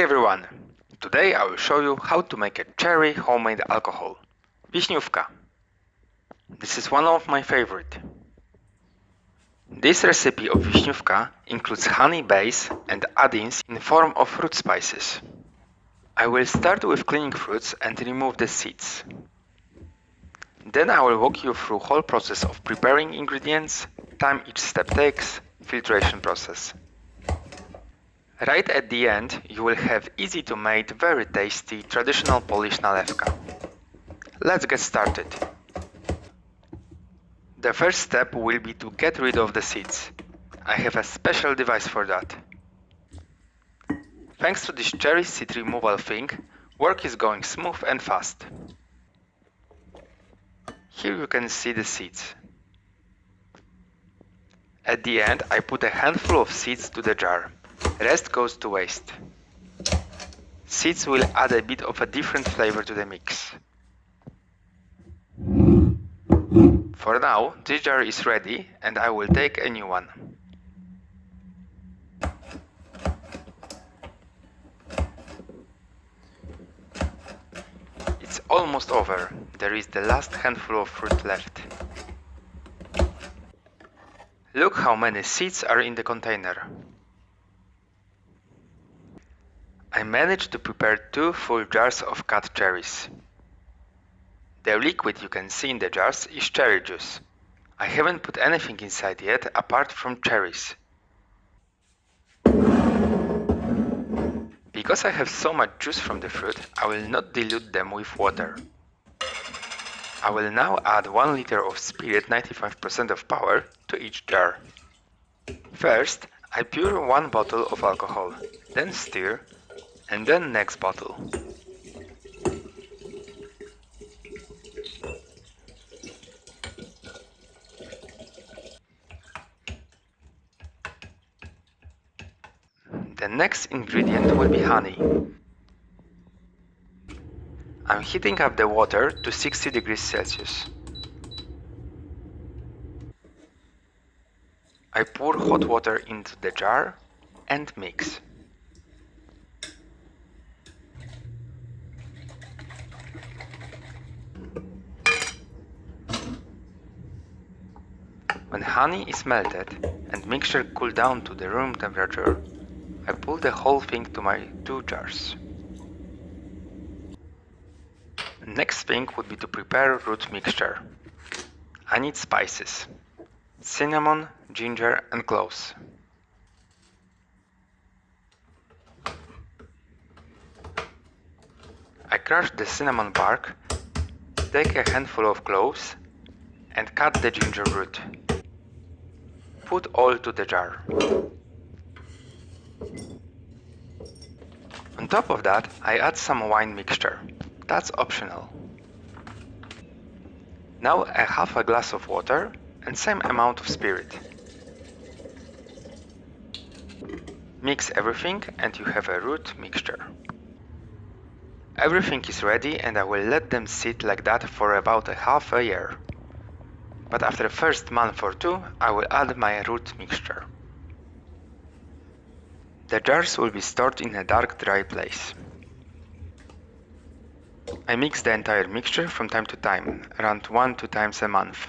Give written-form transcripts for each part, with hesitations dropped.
everyone! Today I will show you how to make a cherry homemade alcohol, Wiśniówka. This is one of my favorite. This recipe of Wiśniówka includes honey base and add-ins in form of fruit spices. I will start with cleaning fruits and remove the seeds. Then I will walk you through whole process of preparing ingredients, time each step takes, filtration process. Right at the end, you will have easy to make, very tasty, traditional Polish nalewka. Let's get started. The first step will be to get rid of the seeds. I have a special device for that. Thanks to this cherry seed removal thing, work is going smooth and fast. Here you can see the seeds. At the end, I put a handful of seeds to the jar. Rest goes to waste. Seeds will add a bit of a different flavor to the mix. For now, this jar is ready and I will take a new one. It's almost over. There is the last handful of fruit left. Look how many seeds are in the container. I managed to prepare 2 full jars of cut cherries. The liquid you can see in the jars is cherry juice. I haven't put anything inside yet apart from cherries. Because I have so much juice from the fruit, I will not dilute them with water. I will now add 1 liter of spirit 95% of power to each jar. First, I pour 1 bottle of alcohol, then stir, and then next bottle. The next ingredient will be honey. I'm heating up the water to 60 degrees Celsius. I pour hot water into the jar and mix. When honey is melted and mixture cool down to the room temperature, I pull the whole thing to my 2 jars. Next thing would be to prepare root mixture. I need spices: cinnamon, ginger and cloves. I crush the cinnamon bark, take a handful of cloves and cut the ginger root. Put all to the jar. On top of that, I add some wine mixture. That's optional. Now a half a glass of water and same amount of spirit. Mix everything and you have a root mixture. Everything is ready and I will let them sit like that for about half a year. But after the first month or 2, I will add my root mixture. The jars will be stored in a dark, dry place. I mix the entire mixture from time to time, around 1-2 times a month.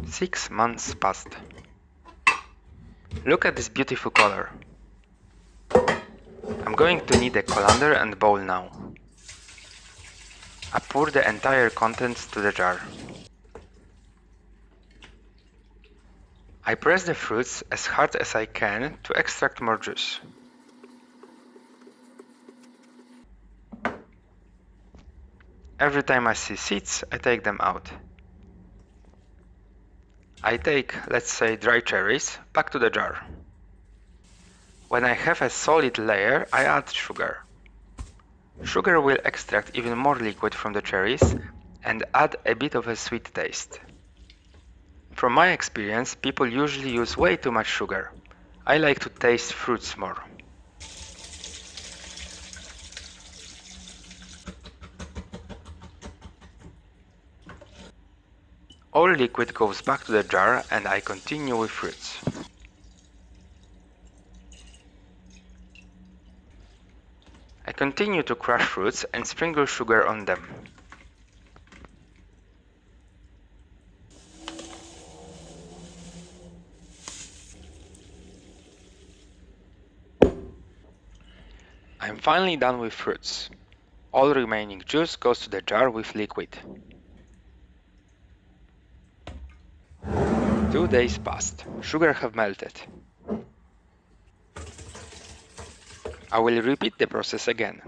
Six months passed. Look at this beautiful color. I'm going to need a colander and bowl now. I pour the entire contents to the jar. I press the fruits as hard as I can to extract more juice. Every time I see seeds, I take them out. I take, let's say, dry cherries back to the jar. When I have a solid layer, I add sugar. Sugar will extract even more liquid from the cherries and add a bit of a sweet taste. From my experience, people usually use way too much sugar. I like to taste fruits more. All liquid goes back to the jar and I continue with fruits. I continue to crush fruits and sprinkle sugar on them. I'm finally done with fruits. All remaining juice goes to the jar with liquid. 2 days passed. Sugar have melted. I will repeat the process again.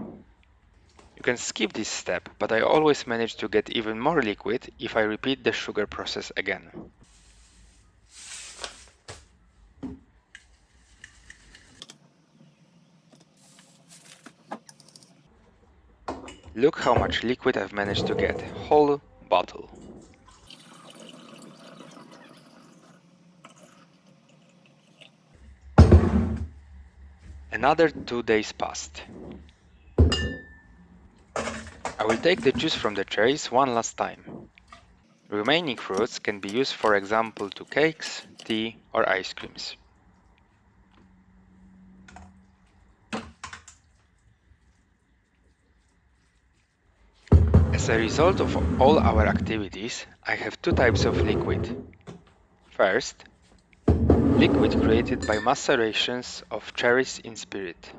You can skip this step, but I always manage to get even more liquid if I repeat the sugar process again. Look how much liquid I've managed to get. Whole bottle. Another 2 days passed. I will take the juice from the cherries one last time. Remaining fruits can be used, for example, to cakes, tea or ice creams. As a result of all our activities, I have 2 types of liquid. First, liquid created by macerations of cherries in spirit.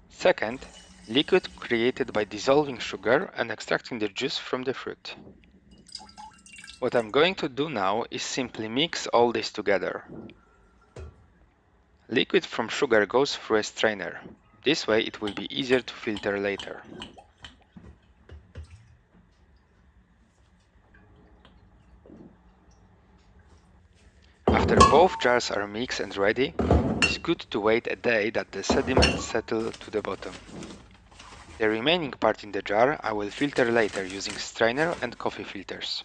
Second, liquid created by dissolving sugar and extracting the juice from the fruit. What I'm going to do now is simply mix all this together. Liquid from sugar goes through a strainer. This way it will be easier to filter later. After both jars are mixed and ready, it's good to wait a day that the sediments settle to the bottom. The remaining part in the jar I will filter later using strainer and coffee filters.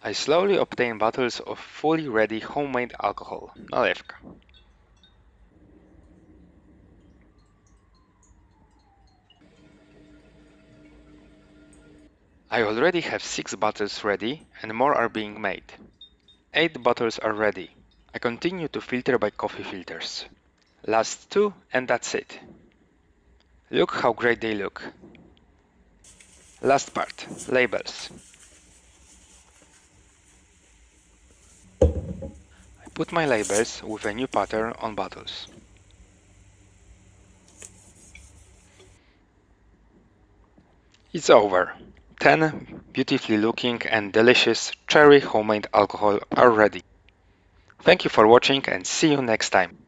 I slowly obtain bottles of fully ready homemade alcohol, Nalewka. I already have 6 bottles ready and more are being made. 8 bottles are ready. I continue to filter by coffee filters. Last 2 and that's it. Look how great they look. Last part, labels. I put my labels with a new pattern on bottles. It's over. 10 beautifully looking and delicious cherry homemade alcohol are ready. Thank you for watching and see you next time.